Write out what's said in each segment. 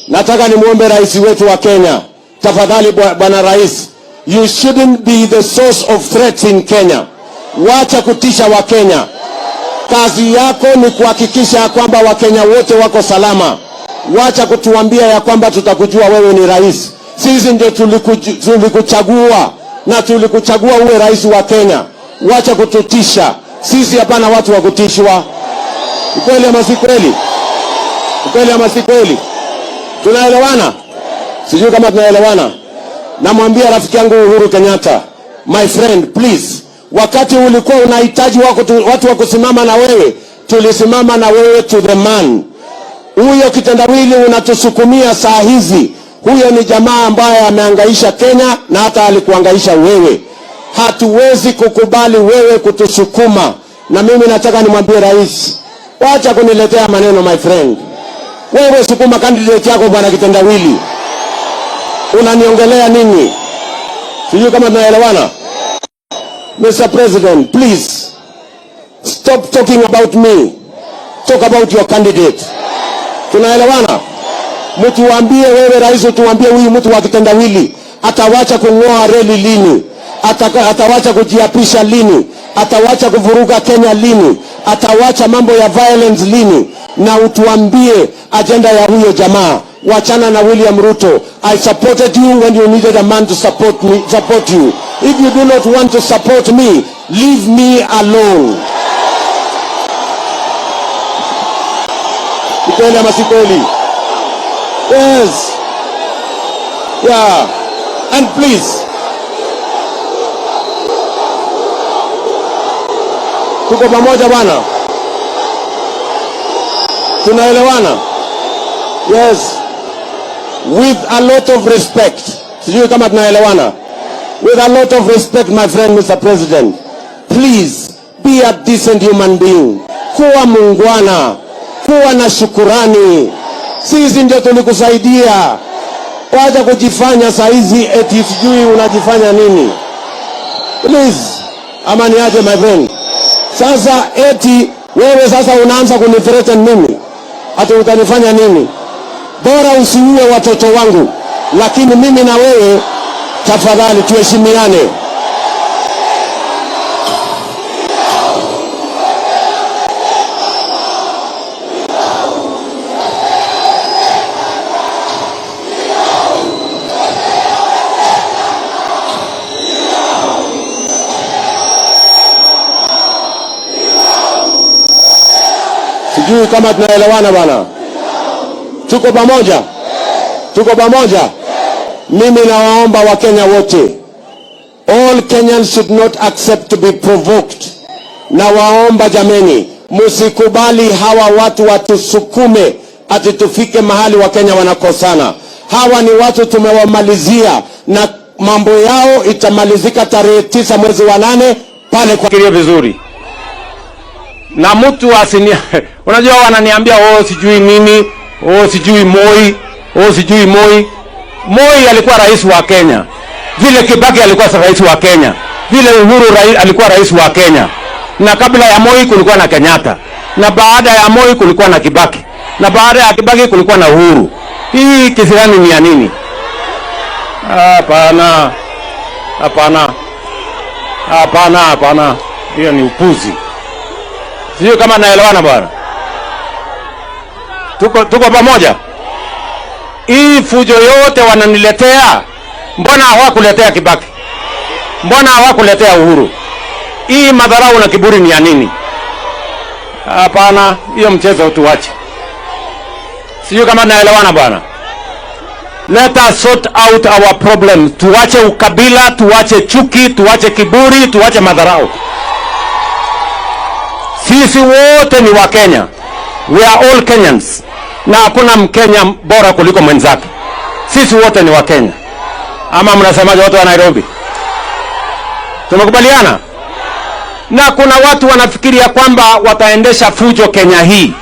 Nataka nimuombe rais wetu wa Kenya, tafadhali bwana rais, you shouldn't be the source of threats in Kenya. Wacha kutisha wa Kenya. Kazi yako ni kuhakikisha kwamba Wakenya wote wako salama. Wacha kutuambia ya kwamba tutakujua wewe ni rais. Sisi ndio tulikuchagua na tulikuchagua uwe rais wa Kenya. Wacha kututisha. Sisi hapana watu wa kutishwa. Ukweli ama si kweli? Ukweli ama si kweli? Tunaelewana? Sijui kama tunaelewana. Namwambia rafiki yangu Uhuru Kenyatta, my friend, please, wakati ulikuwa unahitaji watu wa kusimama na wewe, tulisimama na wewe to the man. Huyo kitendawili unatusukumia saa hizi, huyo ni jamaa ambaye amehangaisha Kenya na hata alikuhangaisha wewe. Hatuwezi kukubali wewe kutusukuma. Na mimi nataka nimwambie rais, wacha kuniletea maneno my friend. Wewe sukuma candidate yako bwana kitendawili. Unaniongelea nini? Sijui kama tunaelewana. Mr. President, please stop talking about me. Talk about your candidate. Tunaelewana? Mtu waambie wewe rais, tuambie huyu mtu wa kitendawili atawacha kungoa reli lini? Atawacha kujiapisha lini? Atawacha kuvuruga Kenya lini? Atawacha mambo ya violence lini? Na utuambie agenda ya huyo jamaa. Wachana na William Ruto. I supported you when you needed a man to support you. If you do not want to support me, leave me alone. Kweli ama si kweli? Yes. Yeah. And please, tuko pamoja bwana? Tunaelewana? Yes. With a lot of respect. Sijui kama tunaelewana. With a lot of respect, my friend, Mr. President, please be a decent human being. Kuwa muungwana. Kuwa na shukurani. Sisi ndio tulikusaidia. Wacha kujifanya saizi eti sijui unajifanya nini. Please, amani aje my friend. Sasa eti wewe sasa unaanza kunithreaten mimi. Ati utanifanya nini? Bora usiue watoto wangu, lakini mimi na wewe tafadhali tuheshimiane. Sijui kama tunaelewana bwana. Tuko pamoja? Tuko pamoja? Mimi nawaomba Wakenya wote, all Kenyans should not accept to be provoked. Na waomba jameni, msikubali hawa watu watusukume ati tufike mahali Wakenya wanakosana. Hawa ni watu tumewamalizia na mambo yao itamalizika tarehe 9 mwezi wa 8 pale kwa kilio vizuri. Na mtu asinia unajua wananiambia sijui nini, sijui Moi, sijui Moi. Moi alikuwa rais wa Kenya. Vile Kibaki alikuwa rais wa Kenya. Vile Uhuru alikuwa rais wa Kenya. Na kabla ya Moi kulikuwa na Kenyatta. Na baada ya Moi kulikuwa na Kibaki. Na baada ya Kibaki kulikuwa na Uhuru. Hii kisirani ni ya nini? Hapana. Hapana. Hapana, hapana. Hiyo ni upuzi. Sio kama naelewana bwana. Tuko pamoja? Hii fujo yote wananiletea, mbona hawakuletea Kibaki? Mbona hawakuletea Uhuru? Hii madharau na kiburi ni ya nini? Hapana, hiyo mchezo tuache. Sio kama naelewana bwana. Let us sort out our problems. Tuache ukabila, tuache chuki, tuache kiburi, tuache madharau. Sisi wote ni wa Kenya. We are all Kenyans. Na hakuna Mkenya bora kuliko mwenzake. Sisi wote ni wa Kenya. Ama mnasemaje watu wa Nairobi? Tumekubaliana? Na kuna watu wanafikiria kwamba wataendesha fujo Kenya hii.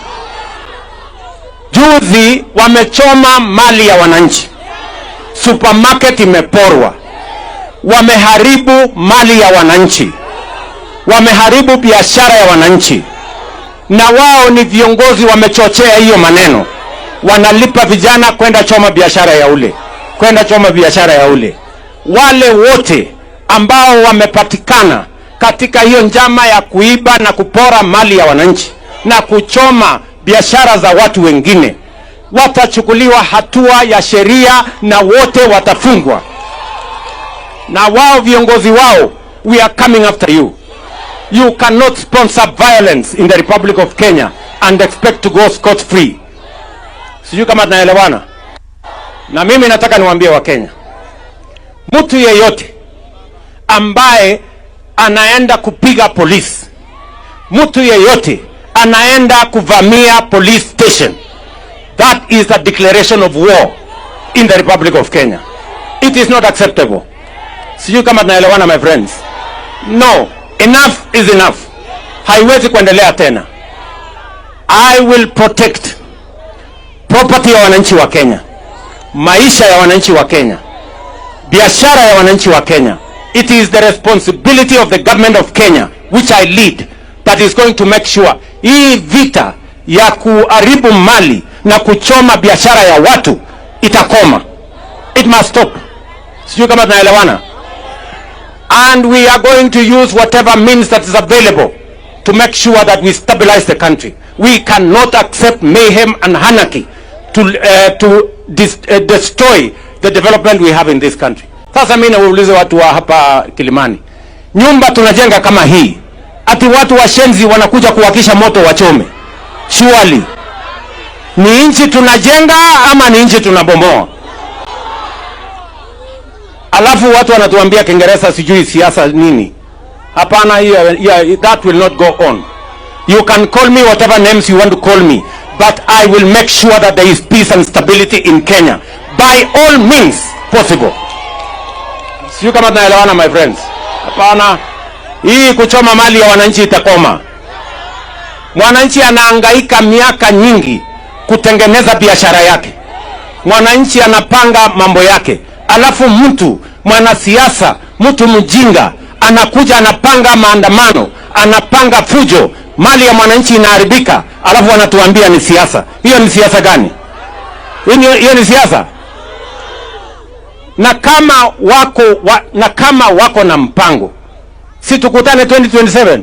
Juzi wamechoma mali ya wananchi. Supermarket imeporwa. Wameharibu mali ya wananchi. Wameharibu biashara ya wananchi. Na wao ni viongozi wamechochea hiyo maneno. wanalipa vijana kwenda choma biashara ya ule, kwenda choma biashara ya ule. Wale wote ambao wamepatikana katika hiyo njama ya kuiba na kupora mali ya wananchi na kuchoma biashara za watu wengine watachukuliwa hatua ya sheria na wote watafungwa. Na wao viongozi wao, we are coming after you. You cannot sponsor violence in the Republic of Kenya and expect to go scot free. Sijui kama tunaelewana. Na mimi nataka niwaambie wa Kenya, mtu yeyote ambaye anaenda kupiga polisi, mtu yeyote anaenda kuvamia police station, that is a declaration of war in the Republic of Kenya. It is not acceptable. Sijui kama tunaelewana my friends. No, enough is enough. Haiwezi kuendelea tena. I will protect property ya wananchi wa Kenya, maisha ya wananchi wa Kenya, biashara ya wananchi wa Kenya. It is the responsibility of the government of Kenya, which I lead, that is going to make sure hii vita ya kuharibu mali na kuchoma biashara ya watu itakoma. It must stop. Sijui kama tunaelewana. And we are going to use whatever means that is available to make sure that we stabilize the country. We cannot accept mayhem and anarchy to destroy the development we have in this country. Sasa mimi naulize watu wa hapa Kilimani, nyumba tunajenga kama hii, ati watu washenzi wanakuja kuwakisha moto wachome. Surely ni nchi tunajenga ama ni nchi tunabomoa? Alafu watu wanatuambia Kiingereza sijui siasa nini. Hapana, that will not go on. You can call me whatever names you want to call me, but I will make sure that there is peace and stability in Kenya by all means possible. Sio kama tunaelewana my friends. Hapana, hii kuchoma mali ya wananchi itakoma. Mwananchi anahangaika miaka nyingi kutengeneza biashara yake. Mwananchi anapanga mambo yake. Alafu mtu mwanasiasa, mtu mjinga anakuja anapanga maandamano, anapanga fujo, mali ya mwananchi inaharibika, alafu wanatuambia ni siasa. Hiyo ni siasa gani? Hiyo ni siasa? Na kama wako na mpango, si tukutane 2027?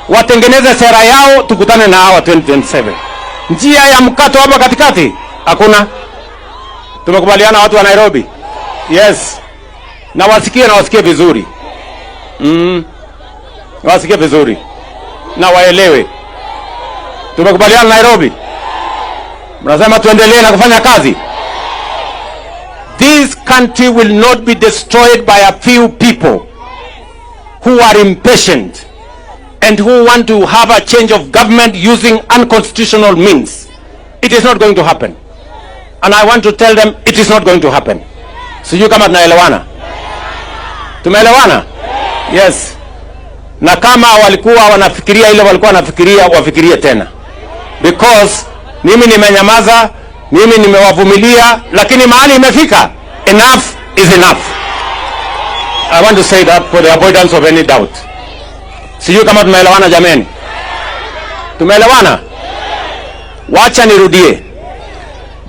Watengeneze sera yao, tukutane na hawa 2027. Njia ya mkato hapa katikati hakuna. Tumekubaliana watu wa Nairobi? Yes. Na wasikie vizuri. Wasikie vizuri. Na waelewe. Tumekubaliana Nairobi? Mnasema tuendelee na kufanya kazi. This country will not be destroyed by a few people who are impatient and who want to have a change of government using unconstitutional means. It is not going to happen. And I want to tell them it is not going to happen. Sijui kama tunaelewana. Tumeelewana? Yes. Na kama walikuwa wanafikiria ile walikuwa wanafikiria, wafikirie tena. Because mimi nimenyamaza, mimi nimewavumilia, lakini mahali imefika, enough is enough. I want to say that for the avoidance of any doubt. Sijui kama tumeelewana jameni. Tumeelewana? Wacha nirudie.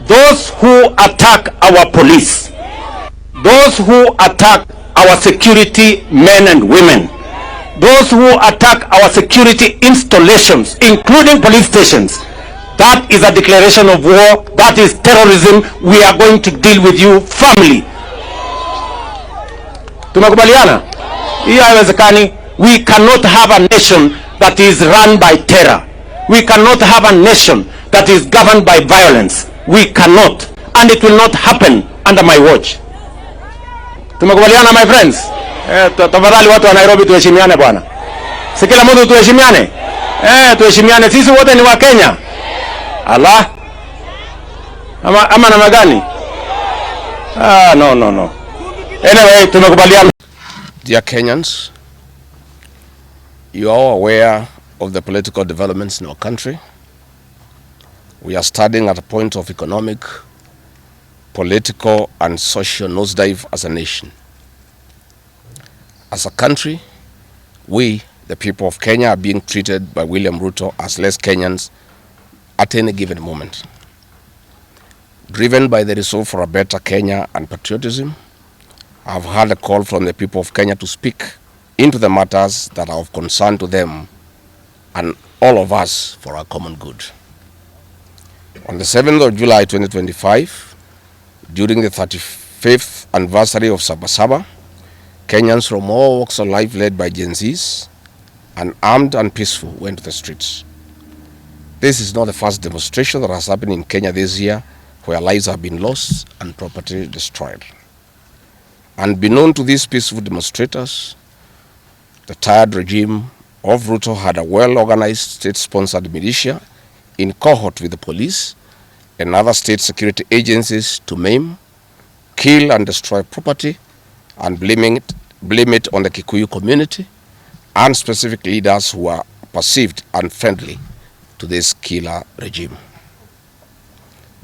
Those who attack our police, those who attack our security men and women, those who attack our security installations, including police stations, that is a declaration of war. That is terrorism. We are going to deal with you firmly. Tumekubaliana? Hiyo haiwezekani. We cannot have a nation that is run by terror. We cannot have a nation that is governed by violence. We cannot, and it will not happen under my watch. Tumekubaliana my friends? Tafadhali watu wa Nairobi tuheshimiane bwana. Si kila mtu tuheshimiane? Tuheshimiane, sisi wote ni wa Kenya. Allah. Ama namna gani? No. Anyway, tumekubaliana. Dear Kenyans, you are all aware of the political developments in our country. We are standing at a point of economic, political, and social nosedive as a nation. As a country, we, the people of Kenya, are being treated by William Ruto as less Kenyans at any given moment. Driven by the resolve for a better Kenya and patriotism, I've heard a call from the people of Kenya to speak into the matters that are of concern to them and all of us for our common good. On the 7th of July 2025, during the 35th anniversary of Sabasaba, Kenyans from all walks of life led by Gen Zs, unarmed and peaceful, went to the streets. This is not the first demonstration that has happened in Kenya this year where lives have been lost and property destroyed. Unbeknown to these peaceful demonstrators, the tired regime of Ruto had a well-organized state-sponsored militia in cohort with the police and other state security agencies to maim, kill and destroy property and blame it on the Kikuyu community and specific leaders who are perceived unfriendly to this killer regime.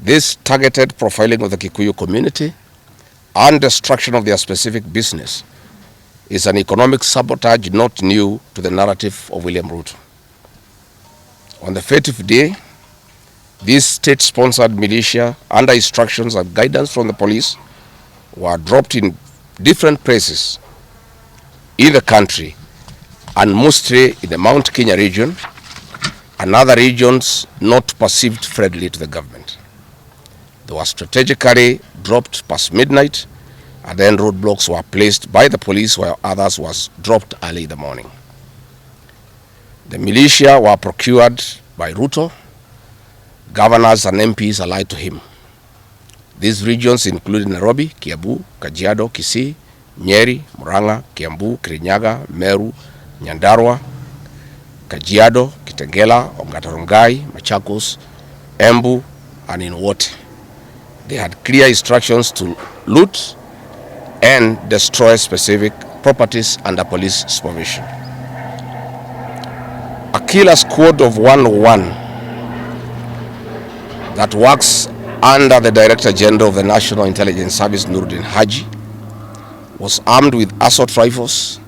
This targeted profiling of the Kikuyu community and destruction of their specific business is an economic sabotage not new to the narrative of William Ruto. On the 30th day, these state-sponsored militia, under instructions and guidance from the police, were dropped in different places in the country, and mostly in the Mount Kenya region and other regions not perceived friendly to the government. They were strategically dropped past midnight, and then roadblocks were placed by the police while others was dropped early in the morning. The militia were procured by Ruto. Governors and MPs allied to him. These regions include Nairobi, Kiambu, Kajiado, Kisii, Nyeri, Murang'a, Kiambu, Kirinyaga, Meru, Nyandarua, Kajiado, Kitengela, Ongata-Rongai, Machakos, Embu, and in Wote. They had clear instructions to loot and destroy specific properties under police supervision. A killer squad of 101 that works under the Director General of the National Intelligence Service, Nuruddin Haji, was armed with assault rifles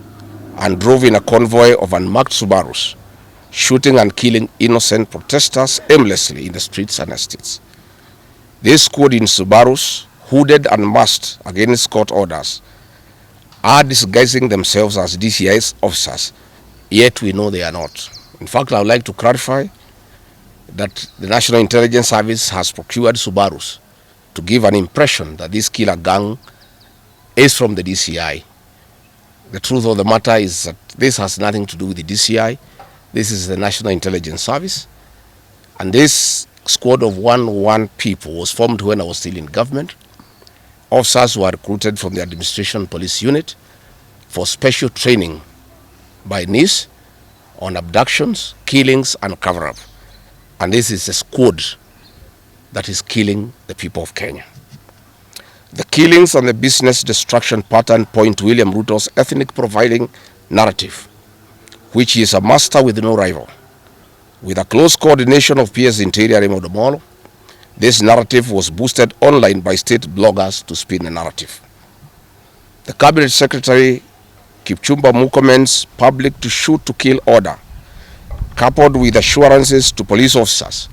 and drove in a convoy of unmarked Subarus, shooting and killing innocent protesters aimlessly in the streets and estates. This squad in Subarus, hooded and masked against court orders, are disguising themselves as DCI's officers, yet we know they are not. In fact, I would like to clarify that the National Intelligence Service has procured Subarus to give an impression that this killer gang is from the DCI. The truth of the matter is that this has nothing to do with the DCI. This is the National Intelligence Service. And this squad of 101 people was formed when I was still in government. Officers were recruited from the Administration Police Unit for special training by NIS on abductions, killings, and cover-up. And this is a squad that is killing the people of Kenya. The killings and the business destruction pattern point to William Ruto's ethnic profiling narrative, which is a master with no rival. With a close coordination of PS Interior Raymond, this narrative was boosted online by state bloggers to spin the narrative. The Cabinet Secretary Kipchumba Murkomen's public to shoot to kill order, coupled with assurances to police officers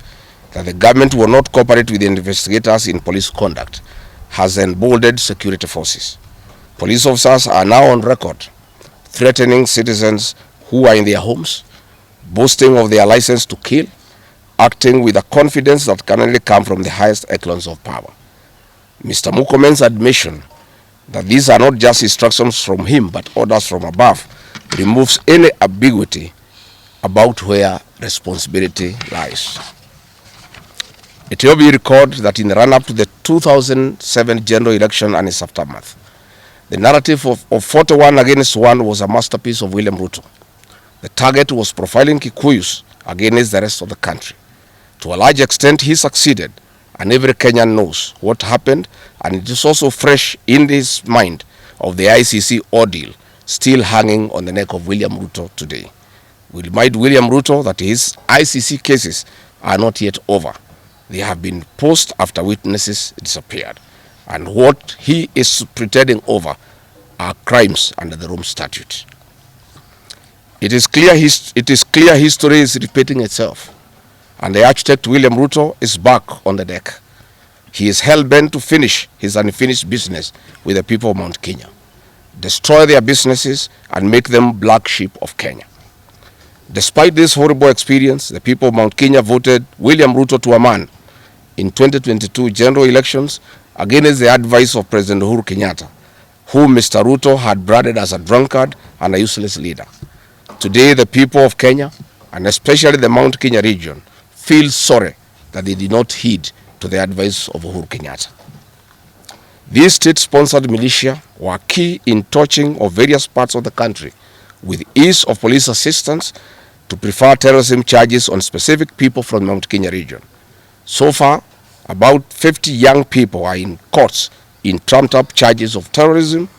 that the government will not cooperate with the investigators in police conduct, has emboldened security forces. Police officers are now on record threatening citizens who are in their homes, boasting of their license to kill, acting with a confidence that can only come from the highest echelons of power. Mr. Murkomen's admission that these are not just instructions from him but orders from above removes any ambiguity about where responsibility lies. It will be recalled that in the run-up to the 2007 general election and its aftermath, the narrative of 41 against 1 was a masterpiece of William Ruto. The target was profiling Kikuyus against the rest of the country. To a large extent, he succeeded, and every Kenyan knows what happened, and it is also fresh in his mind of the ICC ordeal still hanging on the neck of William Ruto today. We remind William Ruto that his ICC cases are not yet over. They have been posed after witnesses disappeared, and what he is pretending over are crimes under the Rome Statute. It is clear history is repeating itself, and the architect William Ruto is back on the deck. He is hell-bent to finish his unfinished business with the people of Mount Kenya, destroy their businesses and make them black sheep of Kenya. Despite this horrible experience, the people of Mount Kenya voted William Ruto to a man in 2022 general elections against the advice of President Uhuru Kenyatta, whom Mr. Ruto had branded as a drunkard and a useless leader. Today, the people of Kenya, and especially the Mount Kenya region, feel sorry that they did not heed to the advice of Uhuru Kenyatta. These state-sponsored militia were key in touching of various parts of the country with ease of police assistance to prefer terrorism charges on specific people from the Mount Kenya region. So far, about 50 young people are in courts in trumped-up charges of terrorism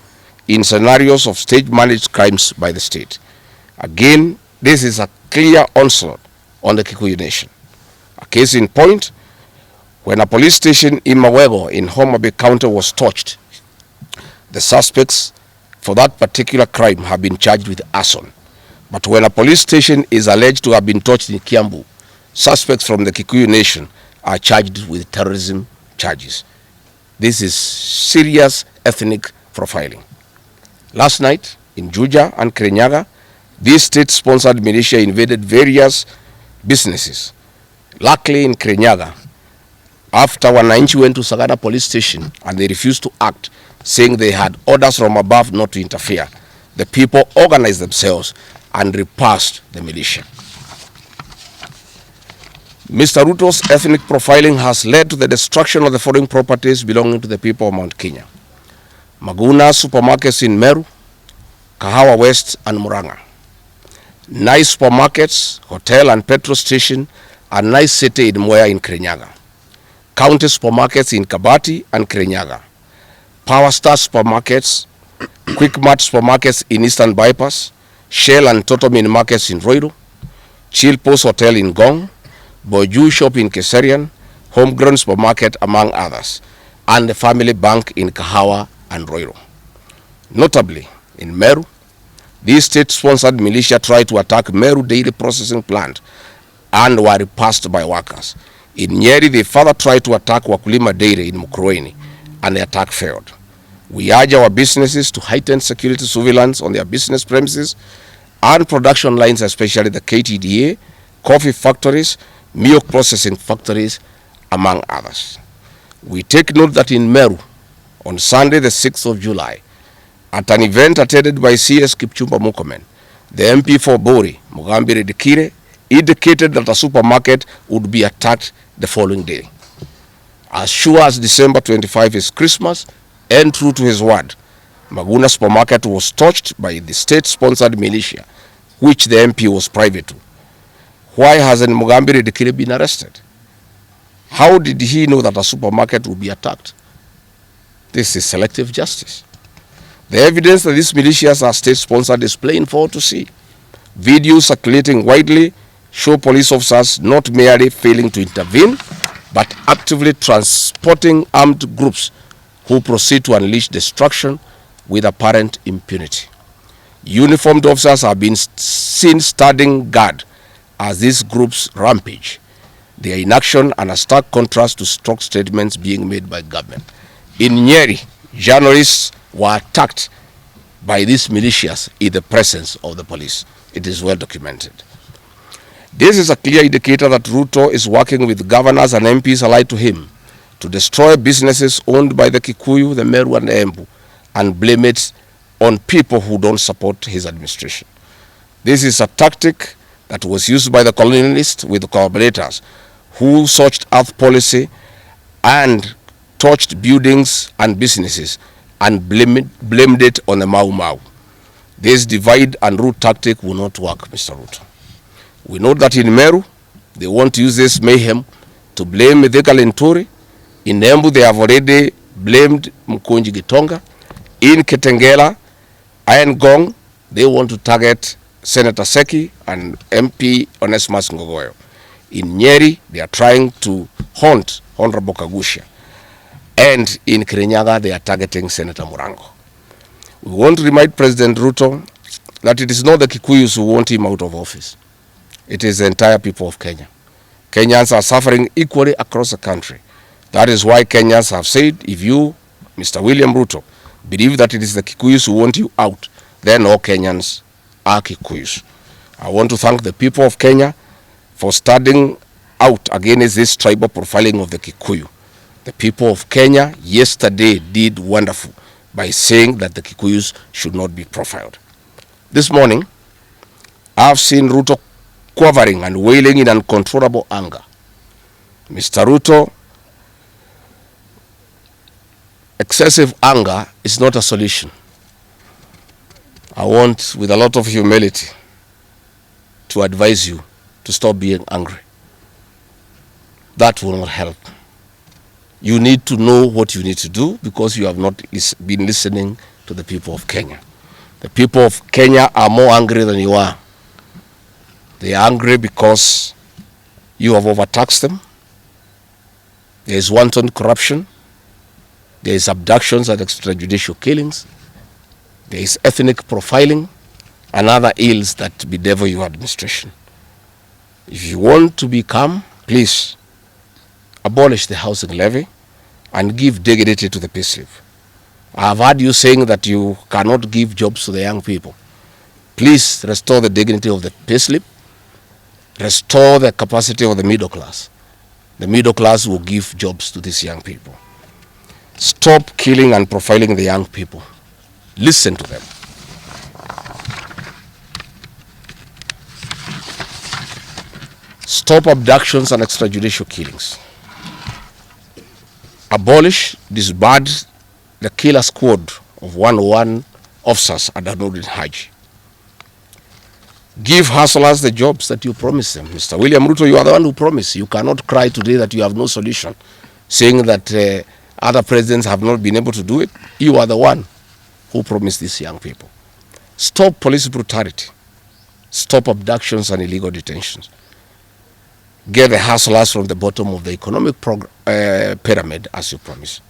in scenarios of state-managed crimes by the state. Again, this is a clear onslaught on the Kikuyu nation. A case in point, when a police station in Mawego in Homa Bay County was torched, the suspects for that particular crime have been charged with arson. But when a police station is alleged to have been torched in Kiambu, suspects from the Kikuyu nation are charged with terrorism charges. This is serious ethnic profiling. Last night in Juja and Kirinyaga, these state-sponsored militia invaded various businesses. Luckily in Kirinyaga, after wananchi went to Sagana police station and they refused to act, saying they had orders from above not to interfere, the people organized themselves and repulsed the militia. Mr. Ruto's ethnic profiling has led to the destruction of the foreign properties belonging to the people of Mount Kenya. Maguna supermarkets in Meru, Kahawa West and Muranga. Nice supermarkets, hotel and petrol station, and nice city in Mwea in Kirinyaga. County supermarkets in Kabati and Kirinyaga. Power Star supermarkets, Quick Mart supermarkets in Eastern Bypass, Shell and Totomin markets in Roiro, Chill Post Hotel in Gong, Boju Shop in Keserian, Homegrown Supermarket among others, and the Family Bank in Kahawa and Roiro. Notably, in Meru, these state-sponsored militia tried to attack Meru Dairy Processing Plant and were repulsed by workers. In Nyeri, they further tried to attack Wakulima Dairy in Mukurweini, and the attack failed. We urge our businesses to heighten security surveillance on their business premises and production lines, especially the KTDA, coffee factories, milk processing factories, among others. We take note that in Meru, on Sunday the 6th of July, at an event attended by CS Kipchumba Murkomen, the MP for Bori, Mugambire Dikire, indicated that a supermarket would be attacked the following day. As sure as December 25 is Christmas, and true to his word, Maguna supermarket was touched by the state-sponsored militia, which the MP was private to. Why hasn't Mugambire Dikire been arrested? How did he know that a supermarket would be attacked? This is selective justice. The evidence that these militias are state-sponsored is plain for all to see. Videos circulating widely show police officers not merely failing to intervene, but actively transporting armed groups who proceed to unleash destruction with apparent impunity. Uniformed officers have been seen standing guard as these groups rampage. They are in action and a stark contrast to strong statements being made by government. In Nyeri, journalists were attacked by these militias in the presence of the police. It is well documented. This is a clear indicator that Ruto is working with governors and MPs allied to him to destroy businesses owned by the Kikuyu, the Meru and the Embu, and blame it on people who don't support his administration. This is a tactic that was used by the colonialists with the collaborators who searched earth policy and torched buildings and businesses and blamed it on the Mau Mau. This divide and rule tactic will not work, Mr. Ruto. We know that in Meru, they want to use this mayhem to blame Mithika Linturi. In Embu, they have already blamed Mkonji Gitonga. In Kitengela, Iron Gong, they want to target Senator Seki and MP Onesmus Ngogoyo. In Nyeri, they are trying to haunt Honorable Kagusha. And in Kirinyaga, they are targeting Senator Murango. We want to remind President Ruto that it is not the Kikuyus who want him out of office. It is the entire people of Kenya. Kenyans are suffering equally across the country. That is why Kenyans have said, if you, Mr. William Ruto, believe that it is the Kikuyus who want you out, then all Kenyans are Kikuyus. I want to thank the people of Kenya for standing out against this tribal profiling of the Kikuyu. The people of Kenya yesterday did wonderful by saying that the Kikuyus should not be profiled. This morning, I've seen Ruto quivering and wailing in uncontrollable anger. Mr. Ruto, excessive anger is not a solution. I want, with a lot of humility, to advise you to stop being angry. That will not help. You need to know what you need to do because you have not been listening to the people of Kenya. The people of Kenya are more angry than you are. They are angry because you have overtaxed them. There is wanton corruption. There is abductions and extrajudicial killings. There is ethnic profiling and other ills that bedevil your administration. If you want to be calm, please abolish the housing levy and give dignity to the payslip. I have heard you saying that you cannot give jobs to the young people. Please restore the dignity of the payslip. Restore the capacity of the middle class. The middle class will give jobs to these young people. Stop killing and profiling the young people. Listen to them. Stop abductions and extrajudicial killings. Abolish, disband the killer squad of 101 officers at Nurdin Haji. Give hustlers the jobs that you promised them. Mr. William Ruto, you are the one who promised. You cannot cry today that you have no solution, saying that other presidents have not been able to do it. You are the one who promised these young people. Stop police brutality. Stop abductions and illegal detentions. Get the hustlers from the bottom of the economic pyramid as you promised.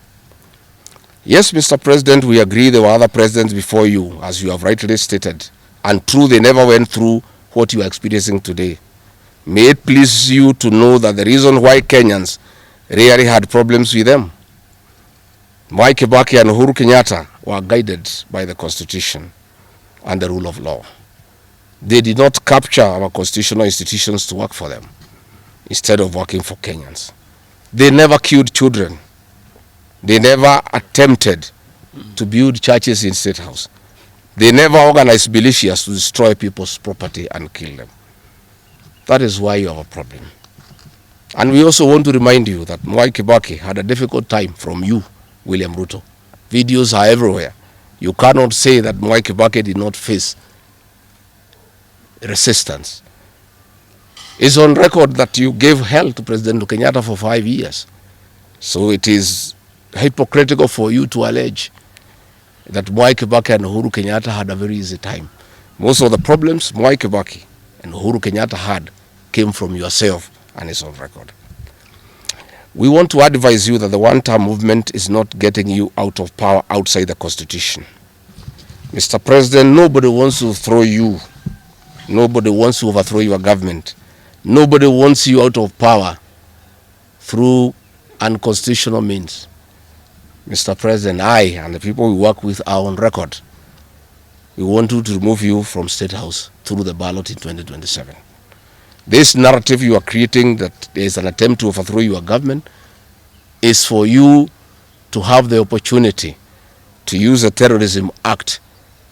Yes, Mr. President, we agree there were other presidents before you, as you have rightly stated, and true, they never went through what you are experiencing today. May it please you to know that the reason why Kenyans rarely had problems with them, Mwai Kibaki and Uhuru Kenyatta were guided by the Constitution and the rule of law. They did not capture our constitutional institutions to work for them instead of working for Kenyans. They never killed children. They never attempted to build churches in State House. They never organized militias to destroy people's property and kill them. That is why you have a problem. And we also want to remind you that Mwai Kibaki had a difficult time from you, William Ruto. Videos are everywhere. You cannot say that Mwai Kibaki did not face resistance. It's on record that you gave hell to President Kenyatta for 5 years. So it is hypocritical for you to allege that Mwai Kibaki and Uhuru Kenyatta had a very easy time. Most of the problems Mwai Kibaki and Uhuru Kenyatta had came from yourself, and it's on record. We want to advise you that the one-term movement is not getting you out of power outside the Constitution. Mr. President, nobody wants to throw you. Nobody wants to overthrow your government. Nobody wants you out of power through unconstitutional means. Mr. President, I and the people we work with are on record. We want to remove you from State House through the ballot in 2027. This narrative you are creating that there is an attempt to overthrow your government is for you to have the opportunity to use the Terrorism Act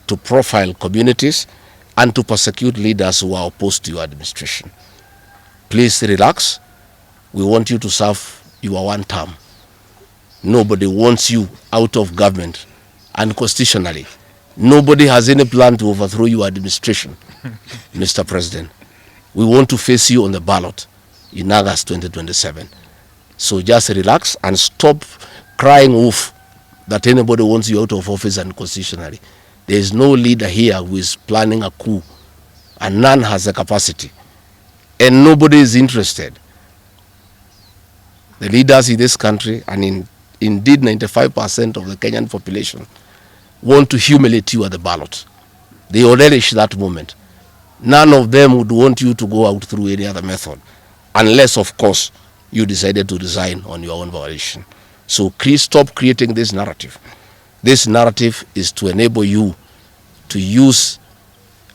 to profile communities and to persecute leaders who are opposed to your administration. Please relax. We want you to serve your one term. Nobody wants you out of government, and constitutionally, nobody has any plan to overthrow your administration, Mr. President. We want to face you on the ballot in August 2027. So just relax and stop crying wolf that anybody wants you out of office unconstitutionally. There is no leader here who is planning a coup, and none has the capacity. And nobody is interested. The leaders in this country, and indeed 95% of the Kenyan population, want to humiliate you at the ballot. They relish that moment. None of them would want you to go out through any other method. unless, of course, you decided to resign on your own volition. So please stop creating this narrative. This narrative is to enable you to use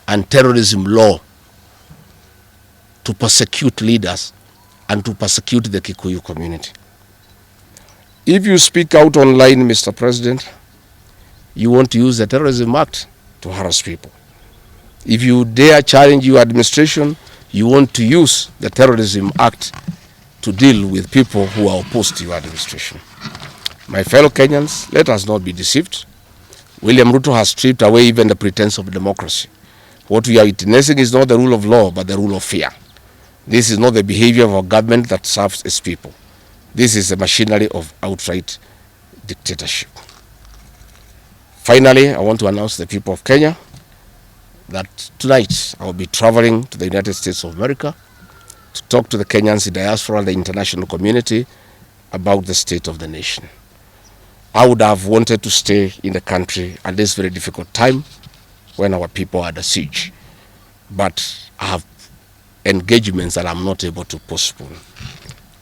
anti-terrorism law to persecute leaders and to persecute the Kikuyu community. If you speak out online, Mr. President, you want to use the Terrorism Act to harass people. If you dare challenge your administration, you want to use the Terrorism Act to deal with people who are opposed to your administration. My fellow Kenyans, let us not be deceived. William Ruto has stripped away even the pretense of democracy. What we are witnessing is not the rule of law, but the rule of fear. This is not the behavior of a government that serves its people. This is the machinery of outright dictatorship. Finally, I want to announce to the people of Kenya that tonight I will be traveling to the United States of America to talk to the Kenyans in diaspora and the international community about the state of the nation. I would have wanted to stay in the country at this very difficult time when our people are under siege, but I have engagements that I'm not able to postpone.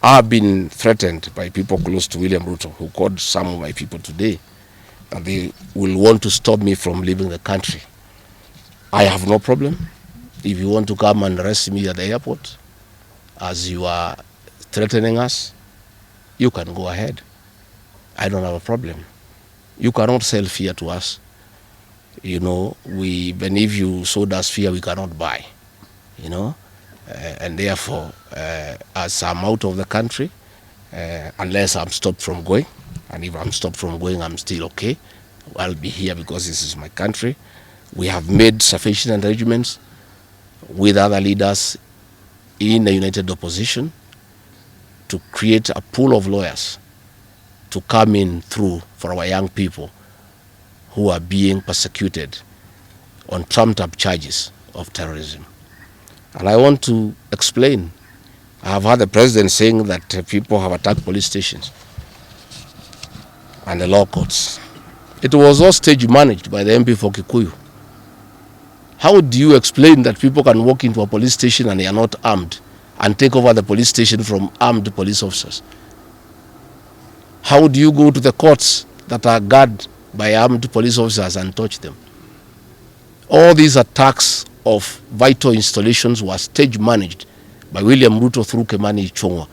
I have been threatened by people close to William Ruto, who called some of my people today, and they will want to stop me from leaving the country. I have no problem. If you want to come and arrest me at the airport, as you are threatening us, you can go ahead. I don't have a problem. You cannot sell fear to us. You know, even if you sold us fear, we cannot buy. You know, and therefore, as I'm out of the country, unless I'm stopped from going, and if I'm stopped from going, I'm still okay. I'll be here because this is my country. We have made sufficient arrangements with other leaders in the united opposition to create a pool of lawyers to come in through for our young people who are being persecuted on trumped-up charges of terrorism. And I want to explain. I have heard the president saying that people have attacked police stations and the law courts. It was all stage managed by the MP for Kikuyu. How do you explain that people can walk into a police station and they are not armed and take over the police station from armed police officers? How do you go to the courts that are guarded by armed police officers and touch them? All these attacks of vital installations were stage managed by William Ruto through Kimani Ichung'wa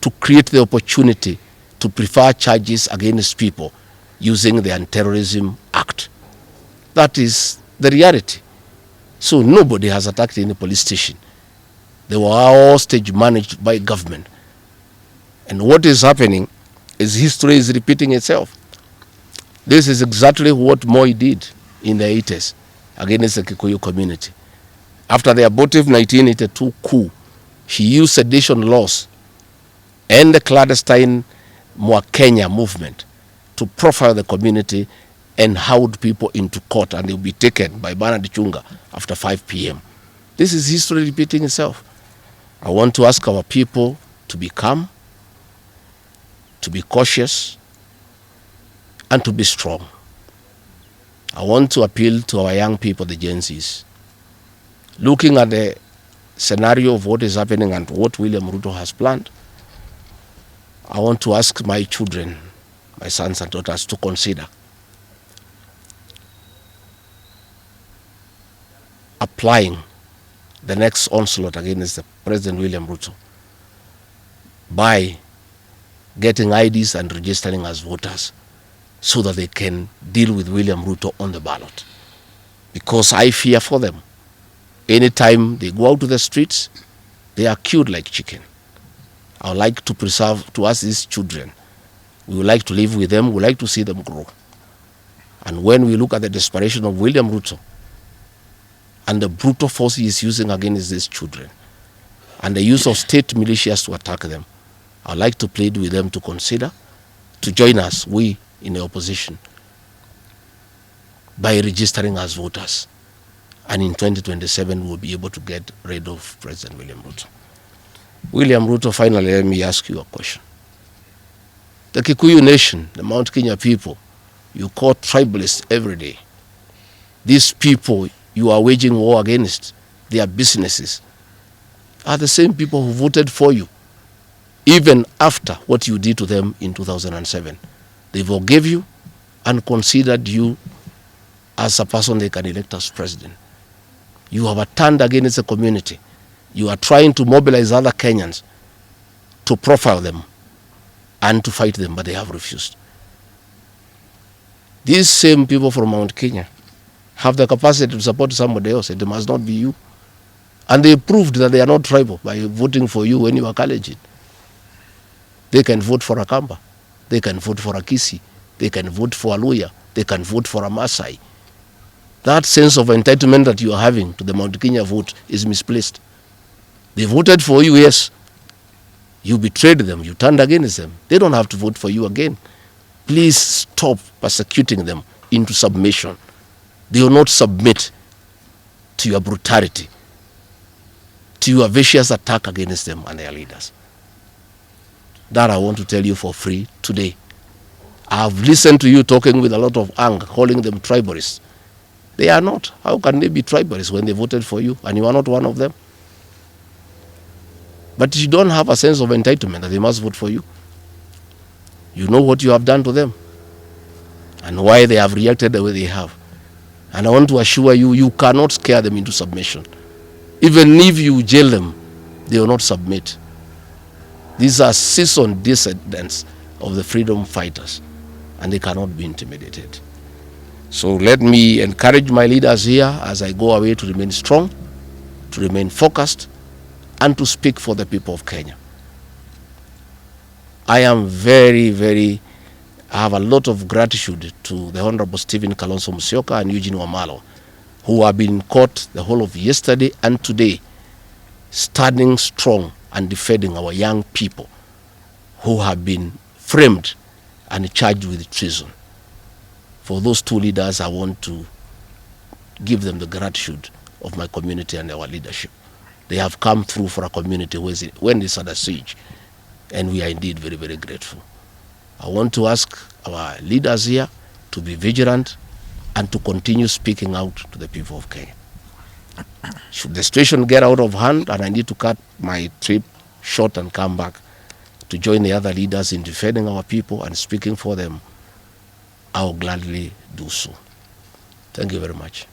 to create the opportunity to prefer charges against people using the Anti-Terrorism Act. That is the reality. So nobody has attacked any police station. They were all stage managed by government. And what is happening is history is repeating itself. This is exactly what Moi did in the 80s against the Kikuyu community. After the abortive 1982 coup, he used sedition laws and the clandestine Mwa Kenya movement to profile the community and hold people into court, and they'll be taken by Bernard Chunga after 5 p.m. This is history repeating itself. I want to ask our people to be calm, to be cautious, and to be strong. I want to appeal to our young people, the Gen Zs. Looking at the scenario of what is happening and what William Ruto has planned, I want to ask my children, my sons and daughters, to consider applying the next onslaught against the President William Ruto by getting IDs and registering as voters so that they can deal with William Ruto on the ballot. Because I fear for them. Anytime they go out to the streets, they are killed like chicken. I would like to preserve to us these children. We would like to live with them. We would like to see them grow. And when we look at the desperation of William Ruto and the brutal force he is using against these children and the use of state militias to attack them, I would like to plead with them to consider, to join us, we in the opposition, by registering as voters. And in 2027, we'll be able to get rid of President William Ruto. William Ruto, finally, let me ask you a question. The Kikuyu nation, the Mount Kenya people, you call tribalists every day. These people you are waging war against, their businesses, are the same people who voted for you, even after what you did to them in 2007. They forgave you and considered you as a person they can elect as president. You have turned against the community. You are trying to mobilize other Kenyans to profile them and to fight them, but they have refused. These same people from Mount Kenya have the capacity to support somebody else. It must not be you. And they proved that they are not tribal by voting for you when you are Kalenjin. They can vote for a Kamba. They can vote for a Kisi. They can vote for a Luya. They can vote for a Maasai. That sense of entitlement that you are having to the Mount Kenya vote is misplaced. They voted for you, yes. You betrayed them. You turned against them. They don't have to vote for you again. Please stop persecuting them into submission. They will not submit to your brutality, to your vicious attack against them and their leaders. That I want to tell you for free today. I have listened to you talking with a lot of anger, calling them tribalists. They are not. How can they be tribalists when they voted for you and you are not one of them? But you don't have a sense of entitlement that they must vote for you. You know what you have done to them and why they have reacted the way they have. And I want to assure you, you cannot scare them into submission. Even if you jail them, they will not submit. These are seasoned descendants of the freedom fighters, and they cannot be intimidated. So let me encourage my leaders here as I go away to remain strong, to remain focused, and to speak for the people of Kenya. I am I have a lot of gratitude to the Honorable Stephen Kalonzo Musyoka and Eugene Wamalwa, who have been in court the whole of yesterday and today, standing strong and defending our young people who have been framed and charged with treason. For those two leaders, I want to give them the gratitude of my community and our leadership. They have come through for a community when it's under siege, and we are indeed very, very grateful. I want to ask our leaders here to be vigilant and to continue speaking out to the people of Kenya. Should the situation get out of hand and I need to cut my trip short and come back to join the other leaders in defending our people and speaking for them, I will gladly do so. Thank you very much.